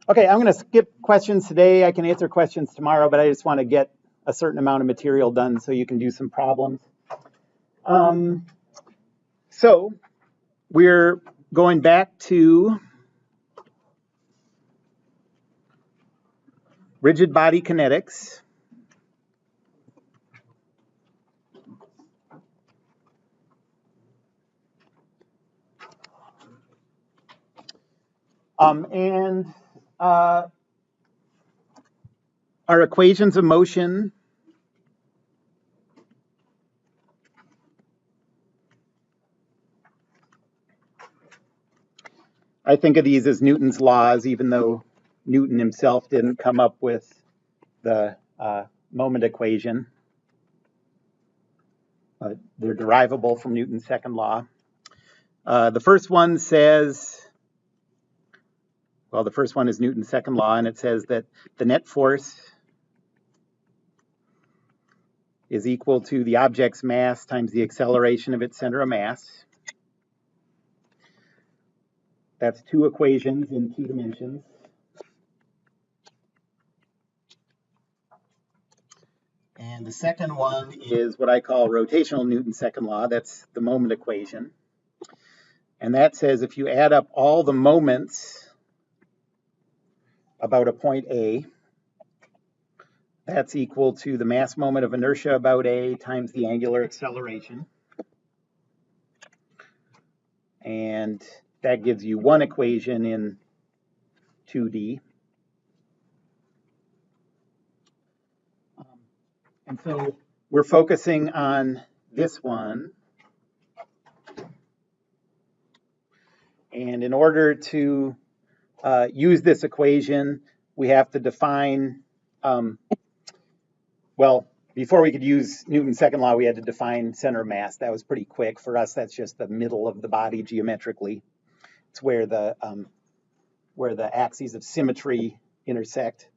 Okay, I'm going to skip questions today. I can answer questions tomorrow, but I just want to get a certain amount of material done so you can do some problems. So we're going back to rigid body kinetics. And our equations of motion I think of these as Newton's laws, even though Newton himself didn't come up with the moment equation. They're derivable from Newton's second law. The first one says, well, the first one is Newton's second law, and it says that the net force is equal to the object's mass times the acceleration of its center of mass. That's two equations in 2 dimensions. And the second one is what I call rotational Newton's second law. That's the moment equation. And that says if you add up all the moments about a point A, that's equal to the mass moment of inertia about A times the angular acceleration. And that gives you one equation in 2D. And so we're focusing on this one. And in order to use this equation, we have to define, well, before we could use Newton's second law, we had to define center of mass. That was pretty quick. For us, that's just the middle of the body geometrically. It's where the axes of symmetry intersect.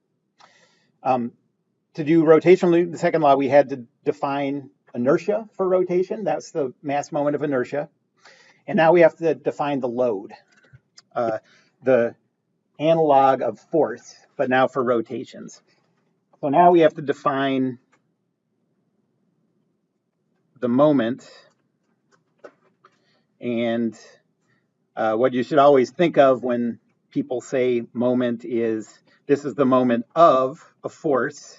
To do rotational Newton's second law, we had to define inertia for rotation. That's the mass moment of inertia. And now we have to define the load, the analog of force, but now for rotations. So now we have to define the moment. And what you should always think of when people say moment is, this is the moment of a force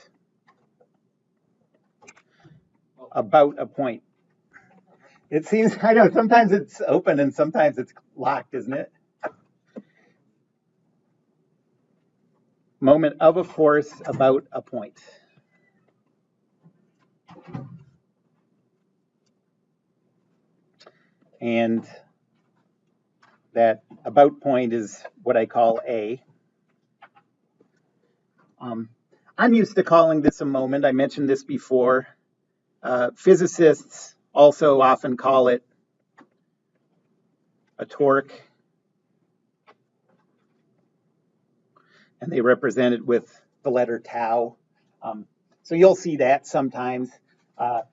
about a point. It seems, I know, sometimes it's open and sometimes it's locked, isn't it? Moment of a force about a point. And that about point is what I call A. I'm used to calling this a moment. I mentioned this before. Physicists also often call it a torque, and they represent it with the letter tau. So you'll see that sometimes. I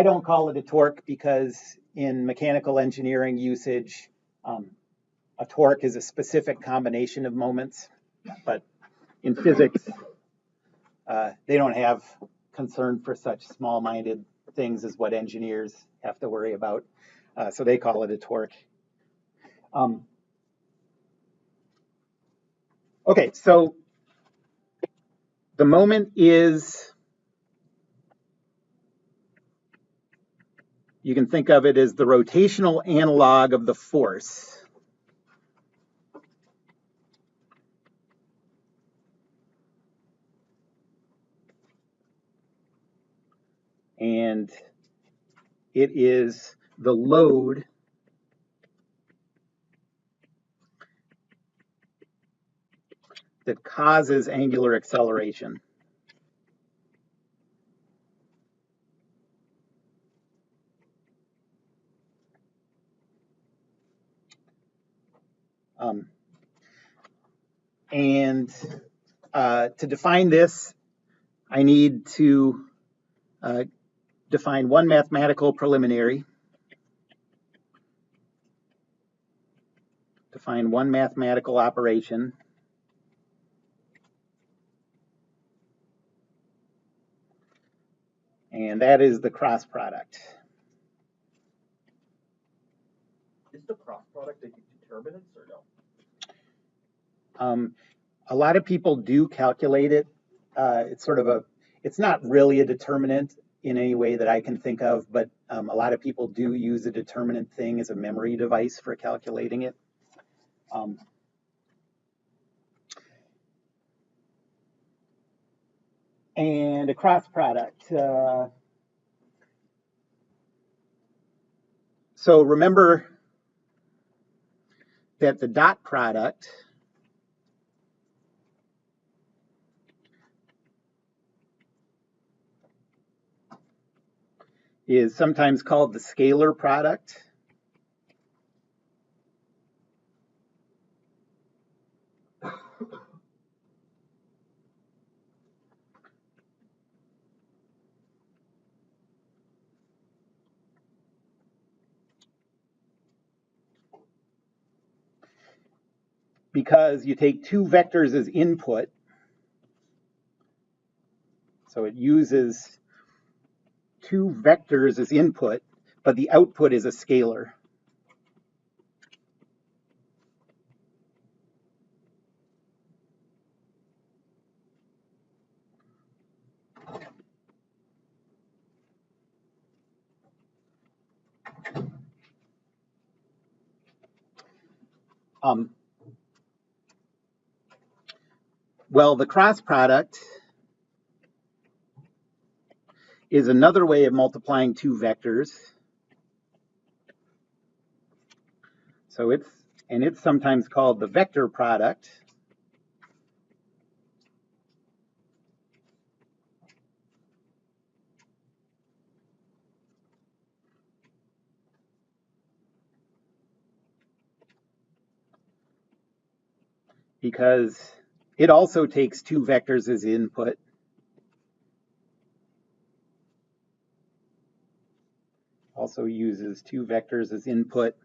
don't call it a torque because in mechanical engineering usage, a torque is a specific combination of moments, but in physics, they don't have concern for such small-minded things as what engineers have to worry about. So they call it a torque. Okay, so the moment is, you can think of it as the rotational analog of the force. And it is the load that causes angular acceleration. And to define this, I need to define one mathematical preliminary, define one mathematical operation, and that is the cross product. Is the cross product a determinants or no? A lot of people do calculate it. It's not really a determinant in any way that I can think of, but a lot of people do use a determinant thing as a memory device for calculating it. And a cross product. So remember that the dot product is sometimes called the scalar product. Because you take two vectors as input, so it uses two vectors as input, but the output is a scalar. Well, the cross product is another way of multiplying two vectors. So it's sometimes called the vector product. Because it also takes two vectors as input. Also uses two vectors as input.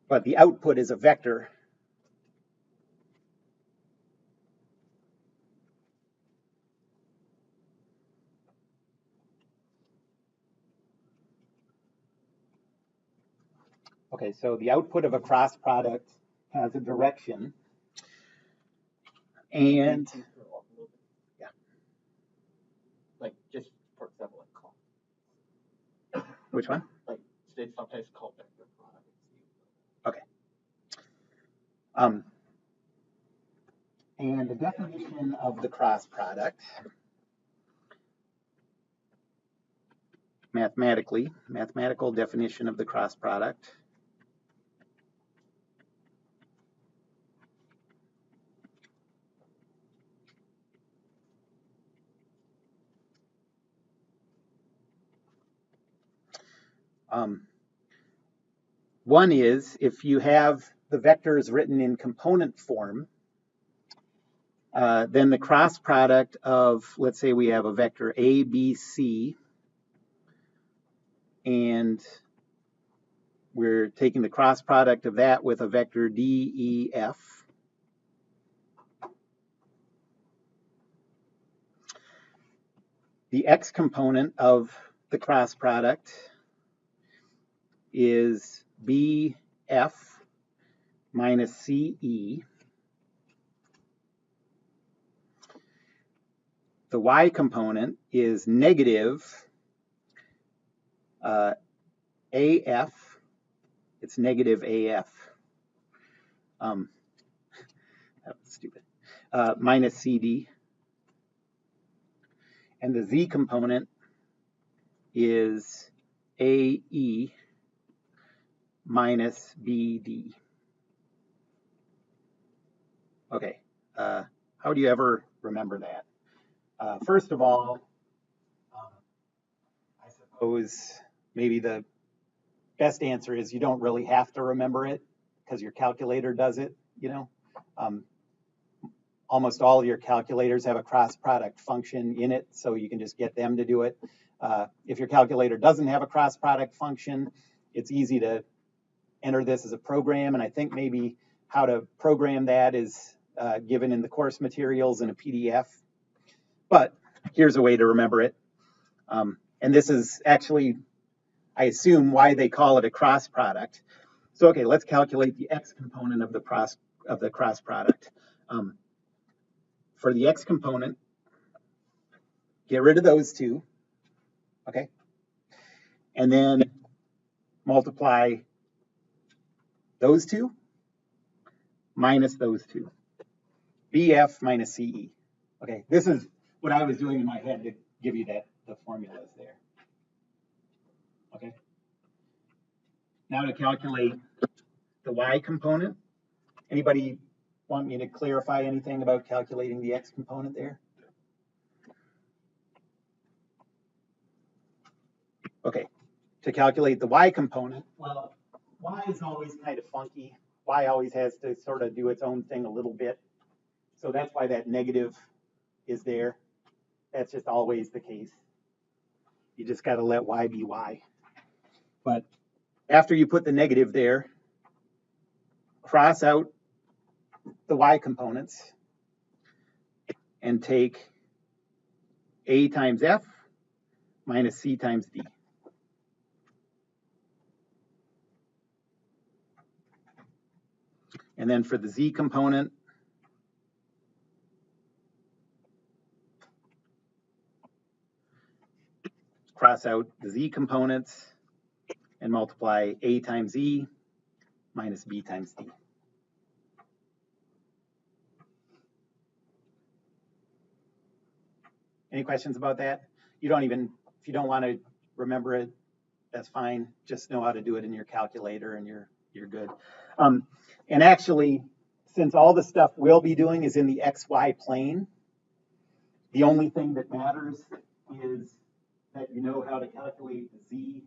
But the output is a vector. Okay, so the output of a cross product has a direction. And yeah. Like just for example, like call. Which one? Like they sometimes call vector product. Okay. And the definition of the cross product, mathematical definition of the cross product. One is if you have the vectors written in component form, then the cross product of, let's say we have a vector A, B, C, and we're taking the cross product of that with a vector D, E, F. The X component of the cross product is BF minus CE. The Y component is negative AF. It's negative AF. That was stupid. Minus CD. And the Z component is AE minus BD. Okay, how do you ever remember that? First of all, I suppose maybe the best answer is you don't really have to remember it because your calculator does it, you know. Almost all of your calculators have a cross product function in it, so you can just get them to do it. If your calculator doesn't have a cross product function, it's easy to enter this as a program, and I think maybe how to program that is given in the course materials in a PDF. But here's a way to remember it. And this is actually, I assume, why they call it a cross product. So, okay, let's calculate the x component of the cross product. For the x component, get rid of those two, okay? And then multiply those two minus those two. BF minus CE. Okay, this is what I was doing in my head to give you the formulas there. Okay. Now to calculate the y component. Anybody want me to clarify anything about calculating the x component there? Okay, to calculate the y component, well, y is always kind of funky. Y always has to sort of do its own thing a little bit. So that's why that negative is there. That's just always the case. You just got to let y be y. But after you put the negative there, cross out the y components and take a times f minus c times d. And then for the z component, cross out the z components and multiply a times e minus b times d. Any questions about that? You don't even, if you don't want to remember it, that's fine. Just know how to do it in your calculator and you're good. And actually, since all the stuff we'll be doing is in the XY plane, the only thing that matters is that you know how to calculate the Z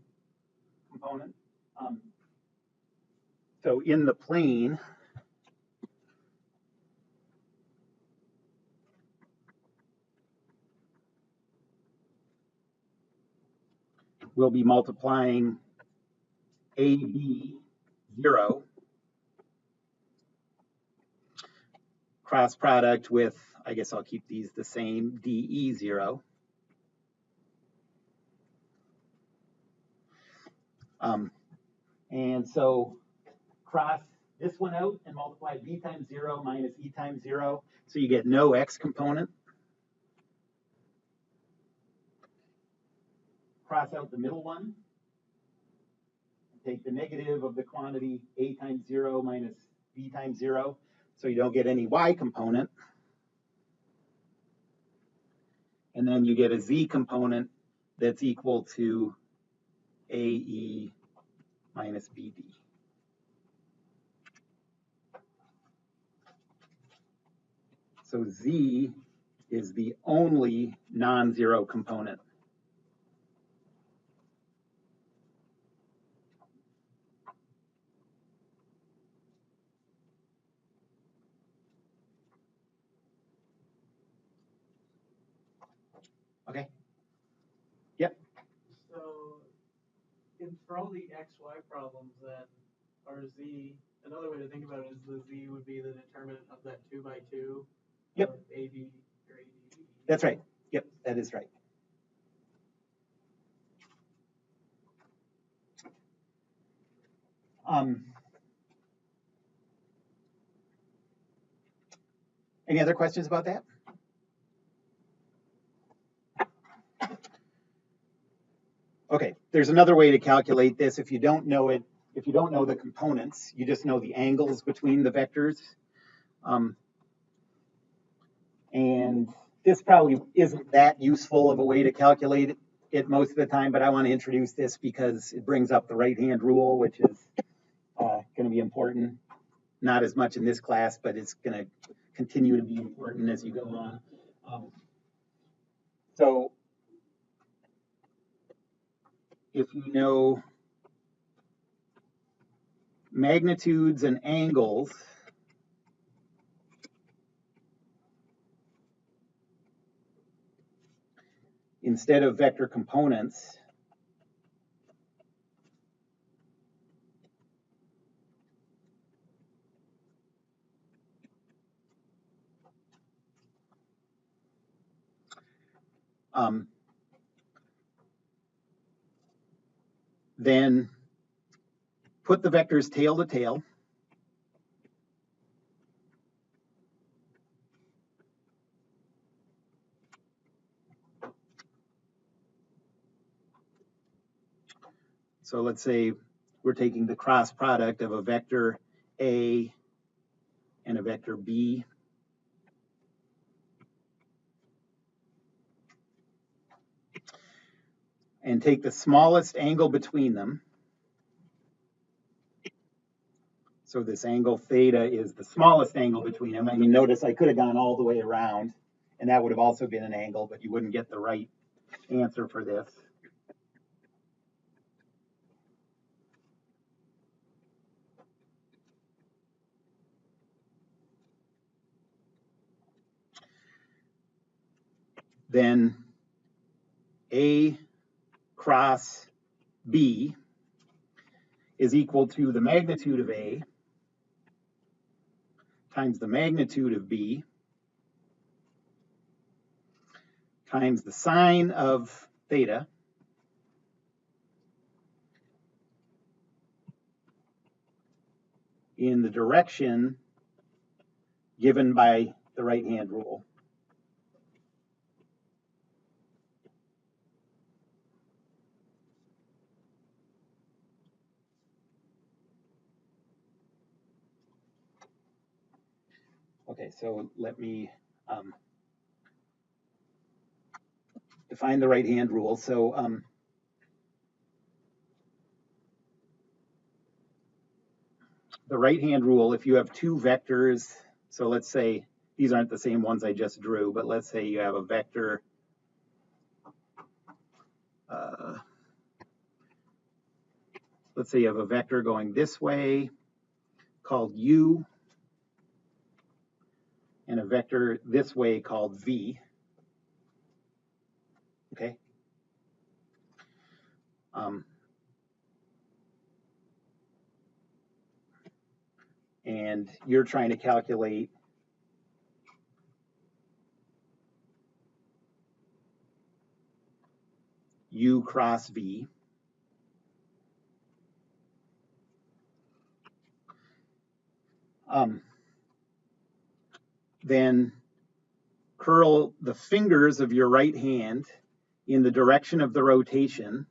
component. So in the plane, we'll be multiplying AB 0 cross product with, I guess I'll keep these the same, DE 0. And so cross this one out and multiply B times 0 minus E times 0. So you get no X component. Cross out the middle one. Take the negative of the quantity A times 0 minus B times 0. So you don't get any Y component. And then you get a Z component that's equal to AE minus BD. So Z is the only non-zero component. Okay. Yep. So, for all the XY problems, then our Z, another way to think about it is the Z would be the determinant of that 2 by 2 Yep. of AB or AD. That's right. Yep, that is right. Any other questions about that? Okay, there's another way to calculate this. If you don't know it, if you don't know the components, you just know the angles between the vectors. And this probably isn't that useful of a way to calculate it most of the time, but I want to introduce this because it brings up the right-hand rule, which is going to be important. Not as much in this class, but it's going to continue to be important as you go on. So if you know magnitudes and angles, instead of vector components, Then put the vectors tail to tail. So let's say we're taking the cross product of a vector A and a vector B. And take the smallest angle between them. So this angle theta is the smallest angle between them. I mean, notice I could have gone all the way around, and that would have also been an angle, but you wouldn't get the right answer for this. Then A cross B is equal to the magnitude of A times the magnitude of B times the sine of theta in the direction given by the right-hand rule. Okay, so let me define the right-hand rule. So the right-hand rule, if you have two vectors, so let's say these aren't the same ones I just drew, but let's say you have a vector let's say you have a vector going this way called u and a vector this way called v. Okay. And you're trying to calculate u cross v. Then curl the fingers of your right hand in the direction of the rotation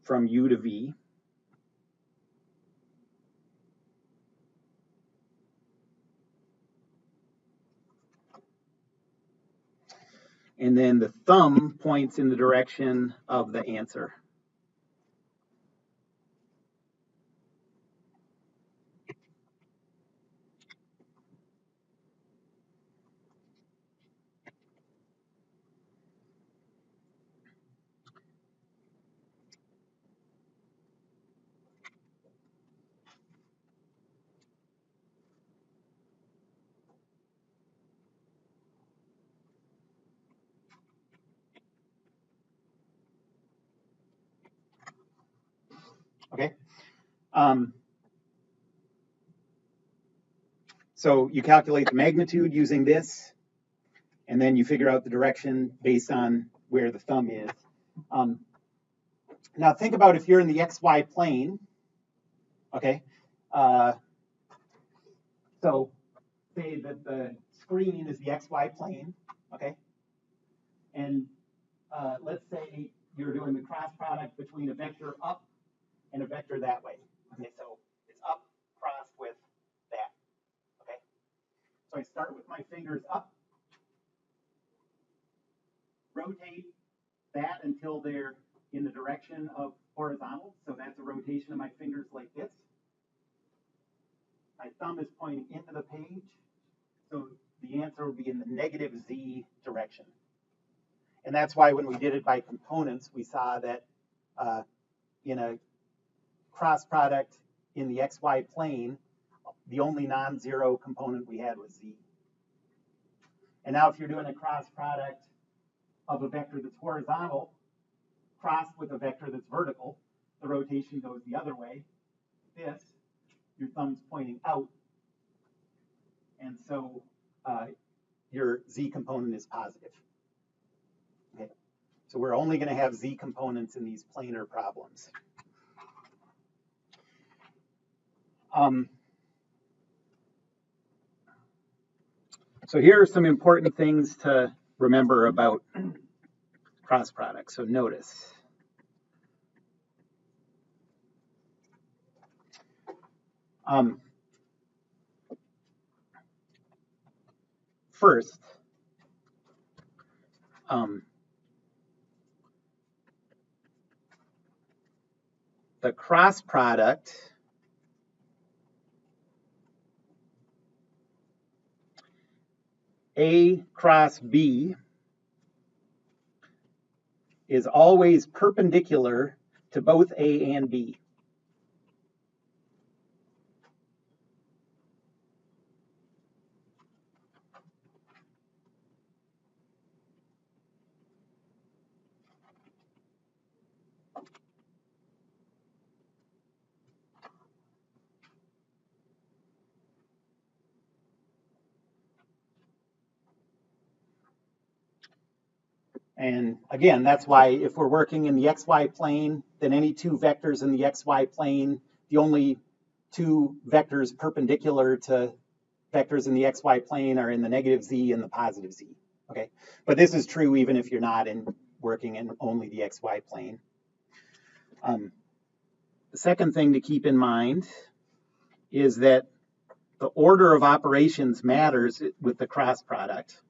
from u to v. And then the thumb points in the direction of the answer. Okay. So you calculate the magnitude using this, and then you figure out the direction based on where the thumb is. Now think about if you're in the XY plane, okay? So say that the screen is the XY plane, okay? And let's say you're doing the cross product between a vector up and a vector that way. Okay, so it's up crossed with that, okay? So I start with my fingers up, rotate that until they're in the direction of horizontal. So that's a rotation of my fingers like this. My thumb is pointing into the page. So the answer will be in the negative Z direction. And that's why when we did it by components, we saw that in a cross product in the XY plane, the only non-zero component we had was Z. And now if you're doing a cross product of a vector that's horizontal crossed with a vector that's vertical, the rotation goes the other way. This, your thumb's pointing out. And so your z component is positive. Okay. So we're only going to have z components in these planar problems. So here are some important things to remember about cross products. So notice. First, the cross product A cross B is always perpendicular to both A and B. And again, that's why if we're working in the xy plane, then any two vectors in the xy plane, the only two vectors perpendicular to vectors in the xy plane are in the negative z and the positive z. Okay, but this is true even if you're not working in only the xy plane. The second thing to keep in mind is that the order of operations matters with the cross product.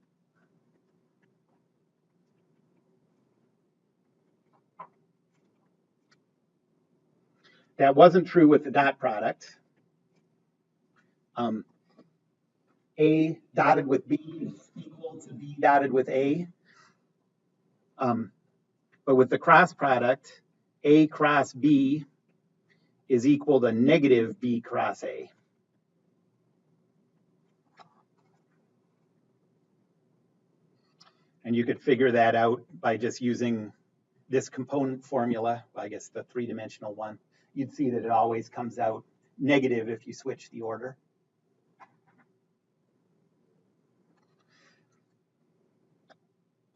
That wasn't true with the dot product. A dotted with B is equal to B dotted with A. But with the cross product, A cross B is equal to negative B cross A. And you could figure that out by just using this component formula, I guess the three-dimensional one. You'd see that it always comes out negative if you switch the order.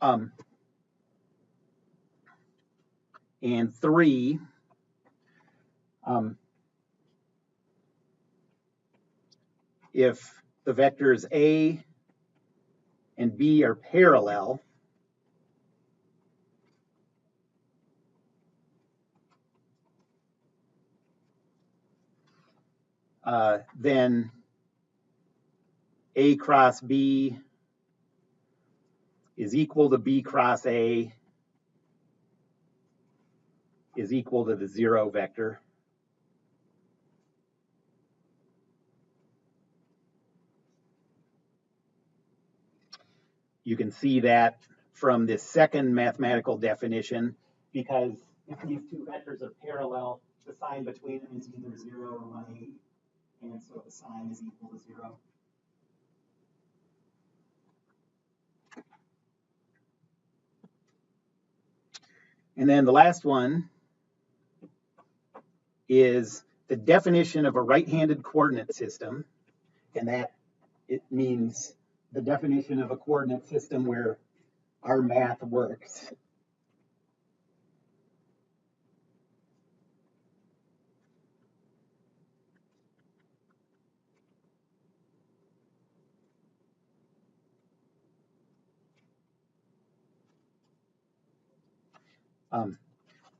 And three, if the vectors A and B are parallel, then A cross B is equal to B cross A is equal to the zero vector. You can see that from this second mathematical definition, because if these two vectors are parallel, the sign between them is either 0 or 180, and so the sign is equal to 0. And then the last one is the definition of a right-handed coordinate system, and that it means the definition of a coordinate system where our math works.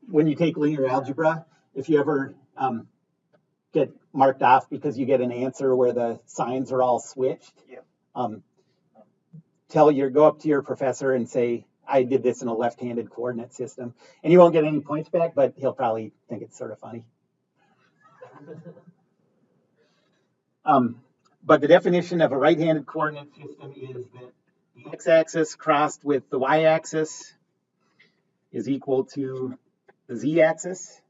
When you take linear algebra, if you ever get marked off because you get an answer where the signs are all switched, go up to your professor and say, I did this in a left-handed coordinate system. And you won't get any points back, but he'll probably think it's sort of funny. But the definition of a right-handed coordinate system is that the x-axis crossed with the y-axis is equal to the z-axis.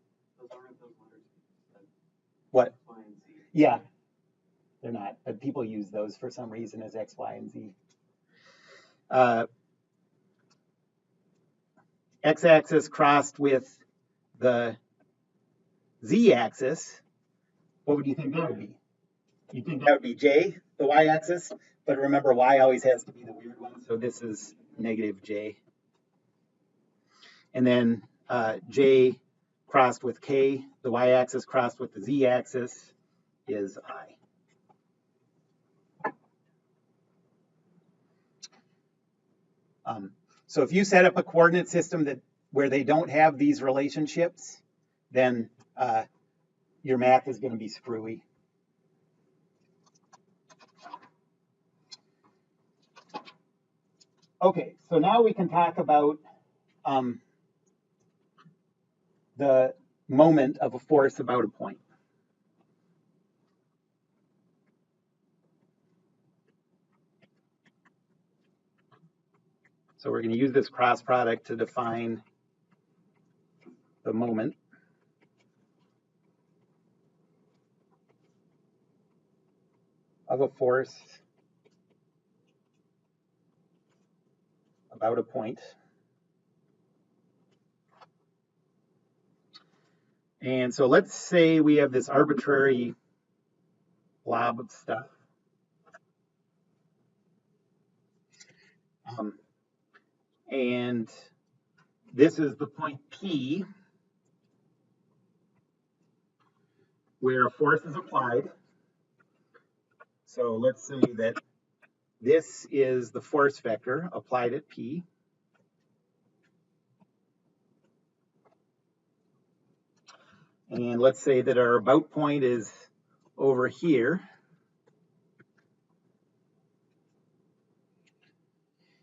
What? Yeah, they're not, but people use those for some reason as x, y, and z. X-axis crossed with the z-axis, what would you think that would be? You think that would be j, the y-axis, But remember, y always has to be the weird one, so this is negative j. And then j crossed with k, the y-axis crossed with the z-axis is I. So if you set up a coordinate system where they don't have these relationships, then your math is going to be screwy. Okay, so now we can talk about the moment of a force about a point. So we're going to use this cross product to define the moment. Of a force about a point. And so let's say we have this arbitrary blob of stuff. And this is the point P where a force is applied. So let's say that this is the force vector applied at P. And let's say that our about point is over here.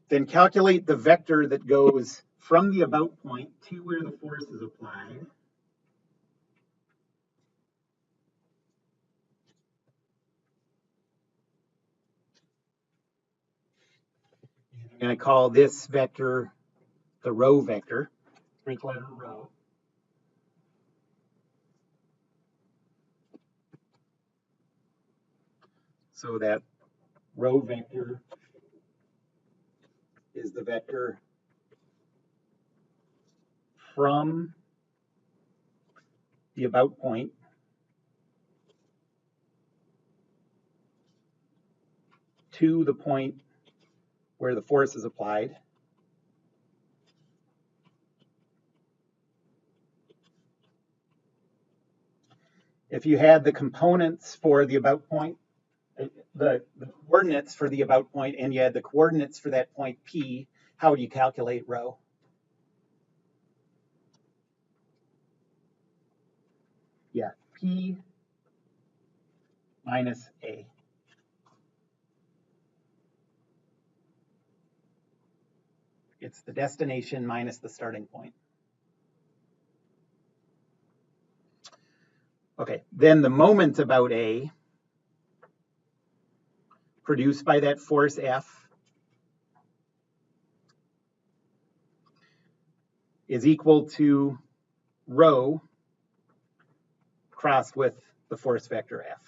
Then calculate the vector that goes from the about point to where the force is applied. I'm going to call this vector the rho vector, Greek letter rho. So that rho vector is the vector from the about point to the point where the force is applied. If you had the components for the about point, the coordinates for the about point, and you had the coordinates for that point P, how would you calculate rho? Yeah, P minus A. It's the destination minus the starting point. Okay, then the moment about A produced by that force F is equal to rho crossed with the force vector F.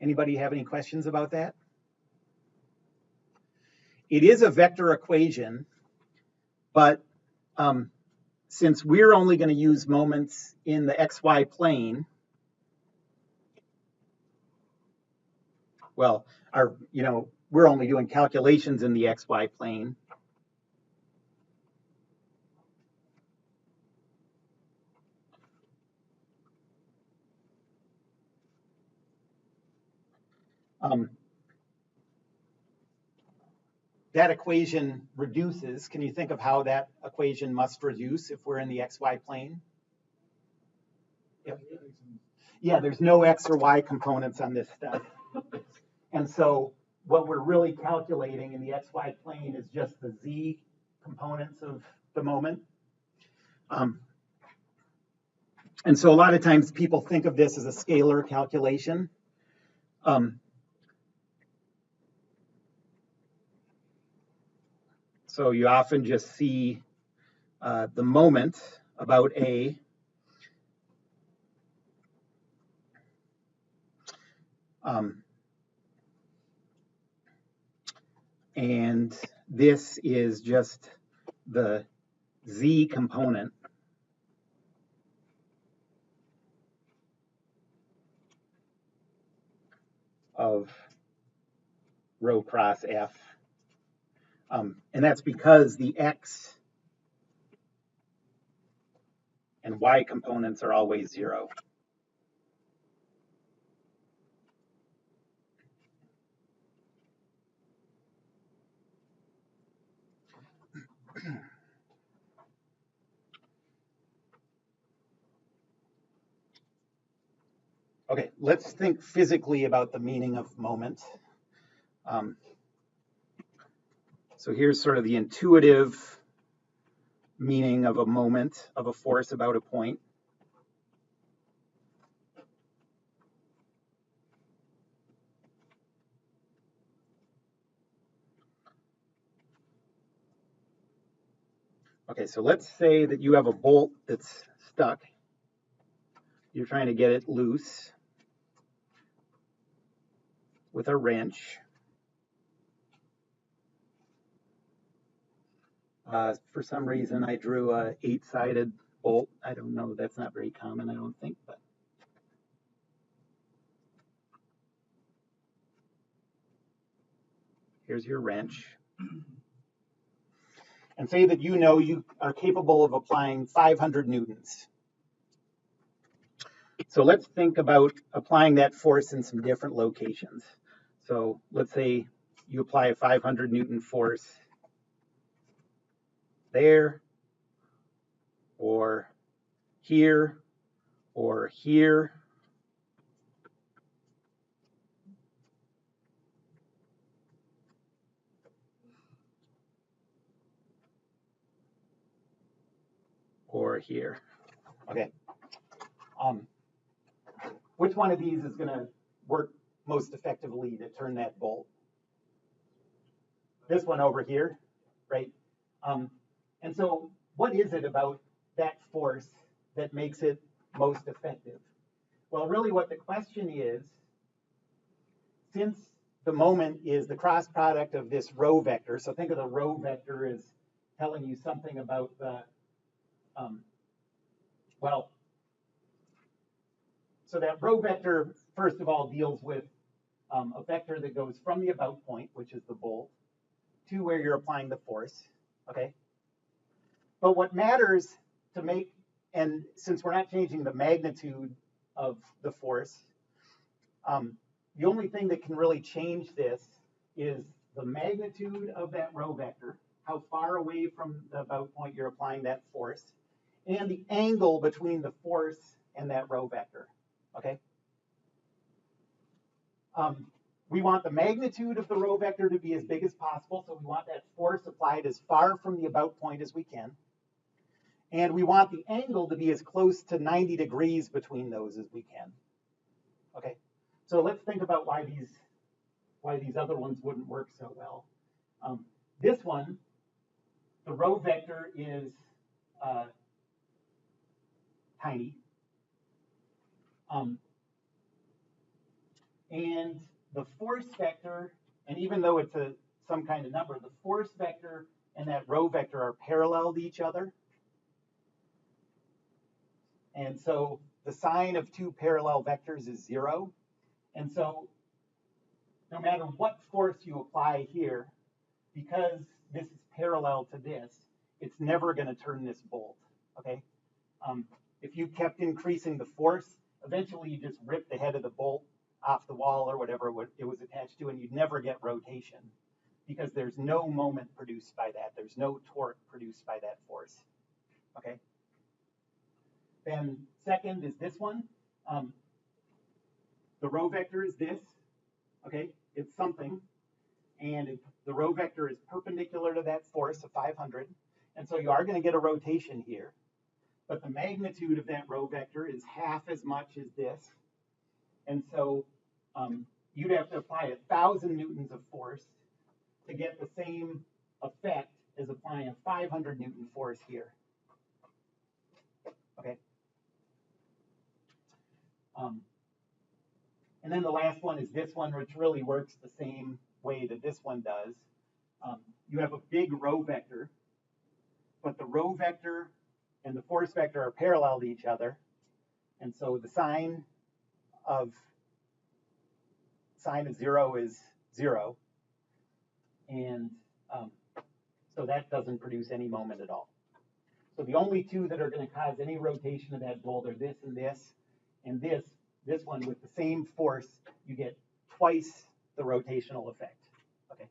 Anybody have any questions about that? It is a vector equation, but since we're only going to use moments in the xy plane, well, we're only doing calculations in the xy plane. That equation reduces. Can you think of how that equation must reduce if we're in the xy plane? Yep. Yeah, there's no x or y components on this stuff. And so what we're really calculating in the xy plane is just the z components of the moment. And so a lot of times people think of this as a scalar calculation. So you often just see the moment about A and this is just the z component of rho cross F. And that's because the X and Y components are always 0. Okay, let's think physically about the meaning of moment. So here's sort of the intuitive meaning of a moment, of a force about a point. Okay, so let's say that you have a bolt that's stuck. You're trying to get it loose with a wrench. For some reason, I drew a 8-sided bolt. I don't know, that's not very common, I don't think, but. Here's your wrench. And say that you know you are capable of applying 500 newtons. So let's think about applying that force in some different locations. So let's say you apply a 500 Newton force there, or here, or here. Or here. Okay. Which one of these is going to work most effectively to turn that bolt? This one over here, right? And so what is it about that force that makes it most effective? Well, really what the question is, since the moment is the cross product of this row vector, so think of the row vector as telling you something about the, so that row vector, first of all, deals with a vector that goes from the about point, which is the bolt, to where you're applying the force, okay? But what matters to make, and since we're not changing the magnitude of the force, the only thing that can really change this is the magnitude of that row vector, how far away from the about point you're applying that force, and the angle between the force and that row vector, okay? We want the magnitude of the row vector to be as big as possible, so we want that force applied as far from the about point as we can. And we want the angle to be as close to 90 degrees between those as we can. Okay, so let's think about why these other ones wouldn't work so well. This one, the row vector is tiny. And the force vector, and even though it's some kind of number, the force vector and that row vector are parallel to each other. And so the sign of two parallel vectors is 0. And so no matter what force you apply here, because this is parallel to this, it's never going to turn this bolt, okay? If you kept increasing the force, eventually you just rip the head of the bolt off the wall or whatever it was attached to, and you'd never get rotation because there's no moment produced by that. There's no torque produced by that force, okay? Then second is this one. The row vector is this, okay? It's something, and the row vector is perpendicular to that force of 500, and so you are going to get a rotation here, but the magnitude of that row vector is half as much as this, and so you'd have to apply 1,000 newtons of force to get the same effect as applying a 500 Newton force here. Okay. And then the last one is this one, which really works the same way that this one does. You have a big row vector, but the row vector and the force vector are parallel to each other. And so the sign of sine of 0 is 0. And so that doesn't produce any moment at all. So the only two that are going to cause any rotation of that bolt are this and this. And this one with the same force, you get twice the rotational effect. Okay.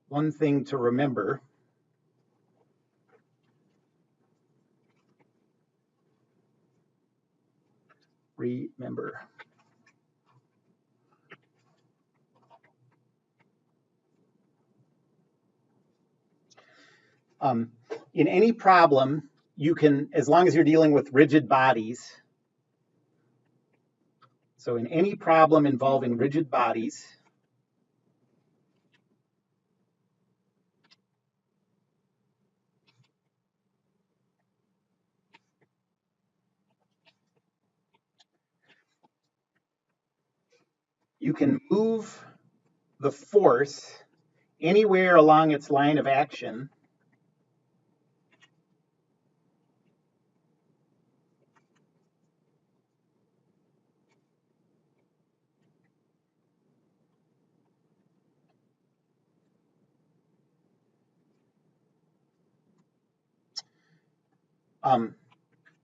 One thing to remember, in any problem, you can, as long as you're dealing with rigid bodies, so in any problem involving rigid bodies, you can move the force anywhere along its line of action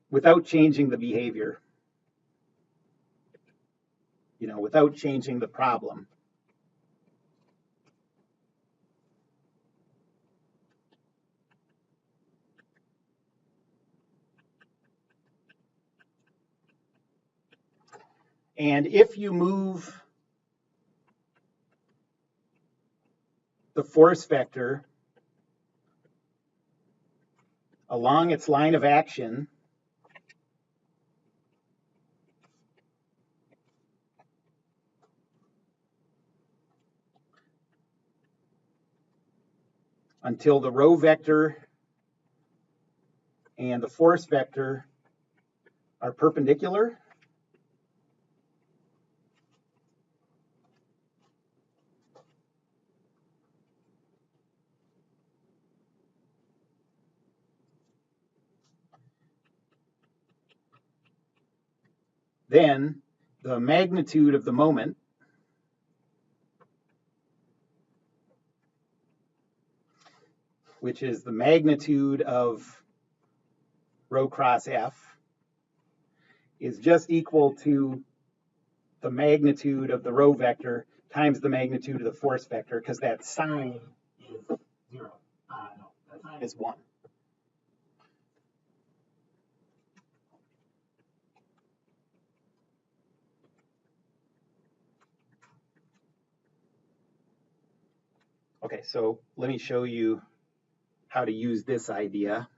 without changing the behavior, without changing the problem. And if you move the force vector along its line of action, until the rho vector and the force vector are perpendicular, then the magnitude of the moment which is the magnitude of rho cross F, is just equal to the magnitude of the rho vector times the magnitude of the force vector, because that sine is 0. No, that sine is 1. Okay, so let me show you how to use this idea.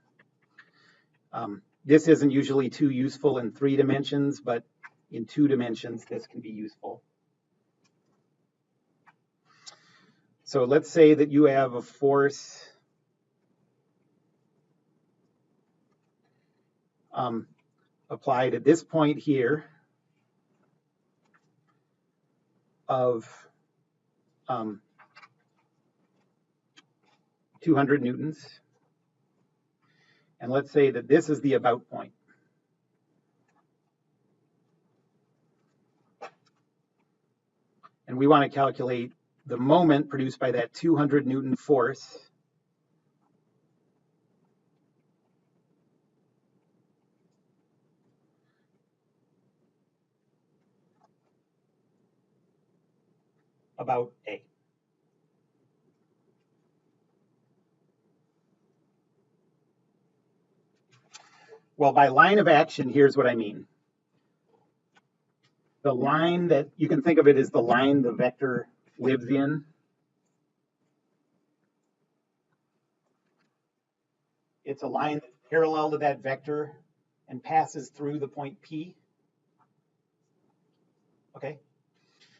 This isn't usually too useful in 3 dimensions, but in 2 dimensions, this can be useful. So let's say that you have a force applied at this point here of 200 newtons. And let's say that this is the about point. And we want to calculate the moment produced by that 200 Newton force about A. Well, by line of action, here's what I mean. The line that you can think of it as the line the vector lives in. It's a line that's parallel to that vector and passes through the point P. Okay.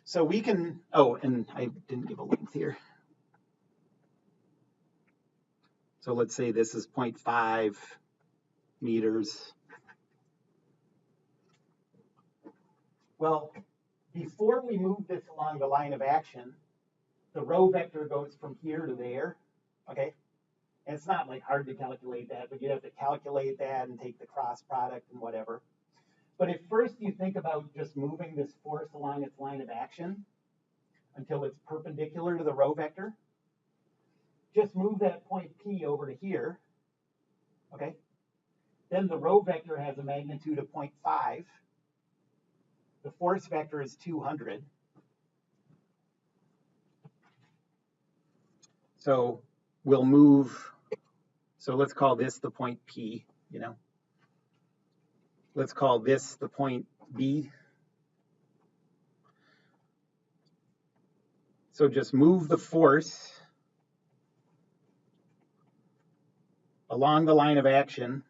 So we can, oh, and I didn't give a length here. So let's say this is 0.5 meters. Well, before we move this along the line of action, the row vector goes from here to there, okay? And it's not like hard to calculate that, but you have to calculate that and take the cross product and whatever. But if first you think about just moving this force along its line of action until it's perpendicular to the row vector, just move that point P over to here, okay? Then the row vector has a magnitude of 0.5. The force vector is 200. So we'll move, so let's call this the point P, you know. Let's call this the point B. So just move the force along the line of action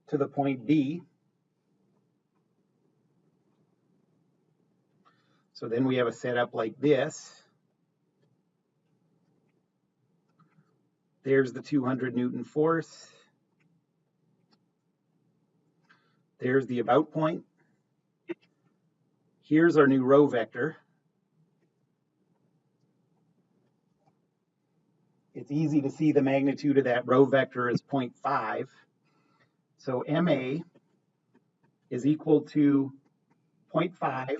to the point B. So then we have a setup like this. There's the 200 Newton force. There's the about point. Here's our new row vector. It's easy to see the magnitude of that row vector is 0.5. So MA is equal to 0.5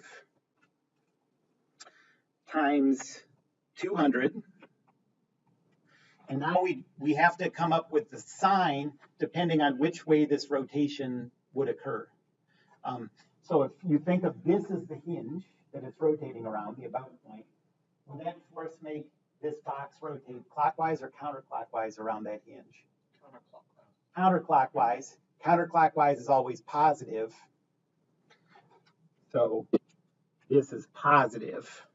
times 200. And now we have to come up with the sign depending on which way this rotation would occur. So if you think of this as the hinge that it's rotating around, the about point, will that force make this box rotate clockwise or counterclockwise around that hinge? Counterclockwise. Counterclockwise is always positive. So this is positive.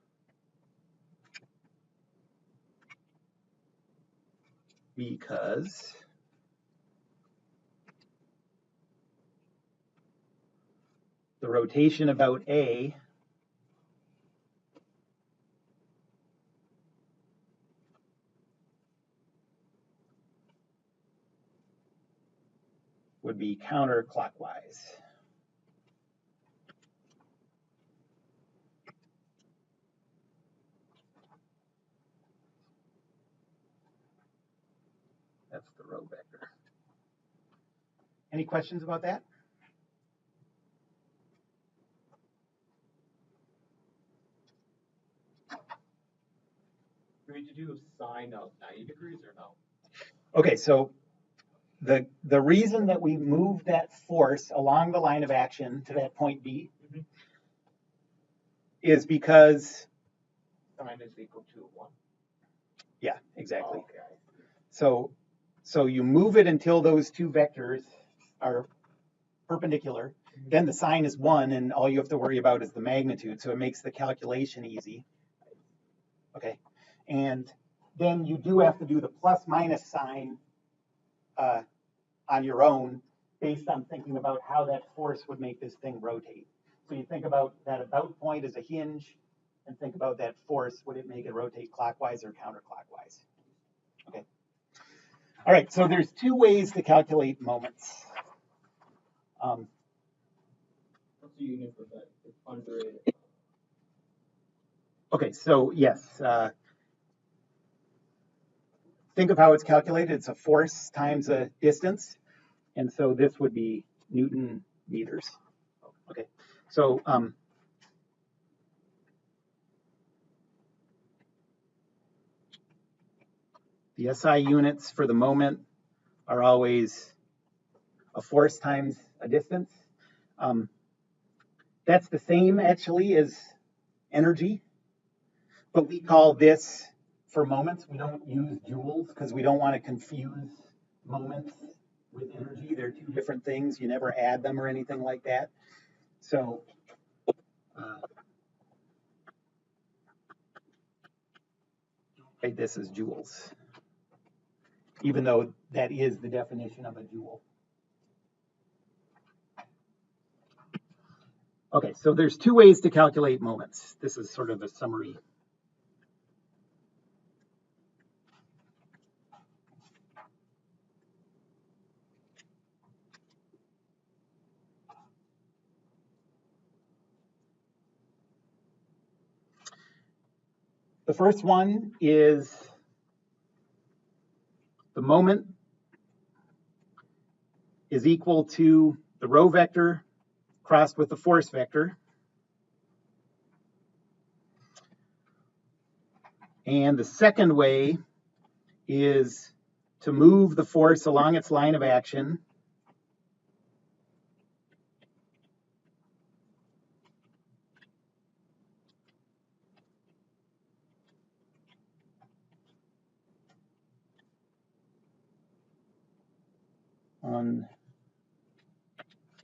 Because the rotation about A would be counterclockwise. That's the row vector. Any questions about that? Do we need to do a sine of 90 degrees or no? Okay, so the reason that we move that force along the line of action to that point B is because Sine is equal to 1. yeah, exactly. Okay. So you move it until those two vectors are perpendicular. Then the sign is 1, and all you have to worry about is the magnitude. So it makes the calculation easy. Okay, and then you do have to do the plus minus sign on your own based on thinking about how that force would make this thing rotate. So you think about that about point as a hinge and think about that force. Would it make it rotate clockwise or counterclockwise? Okay. All right, so there's two ways to calculate moments. What's the unit for that? It's 100. Okay, so yes, think of how it's calculated. It's a force times a distance. And so this would be Newton meters. Okay, so the SI units for the moment are always a force times a distance. That's the same actually as energy, but we call this for moments. We don't use joules because we don't want to confuse moments with energy. They're two different things. You never add them or anything like that. So write this as joules, even though that is the definition of a joule. Okay, so there's two ways to calculate moments. This is sort of a summary. The first one is the moment is equal to the row vector crossed with the force vector. And the second way is to move the force along its line of action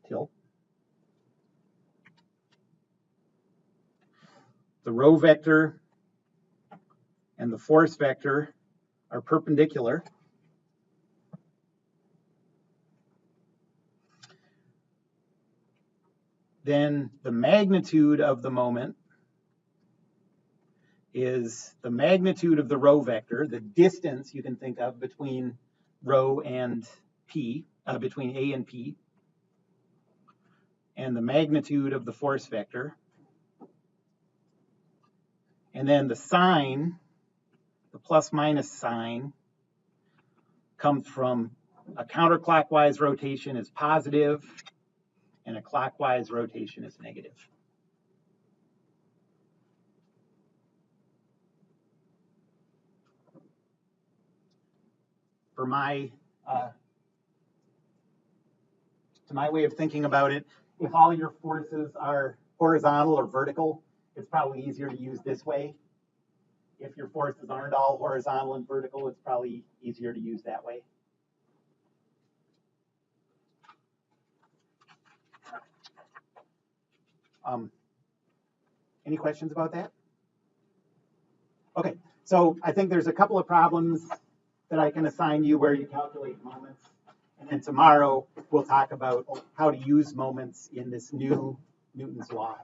until the row vector and the force vector are perpendicular. Then the magnitude of the moment is the magnitude of the row vector, the distance you can think of between rho and p, between A and P, and the magnitude of the force vector. And then the sign, the plus minus sign, comes from a counterclockwise rotation is positive and a clockwise rotation is negative. For my way of thinking about it, if all your forces are horizontal or vertical, it's probably easier to use this way. If your forces aren't all horizontal and vertical, it's probably easier to use that way. Any questions about that? Okay, so I think there's a couple of problems that I can assign you where you calculate moments. And then tomorrow we'll talk about how to use moments in this new Newton's law.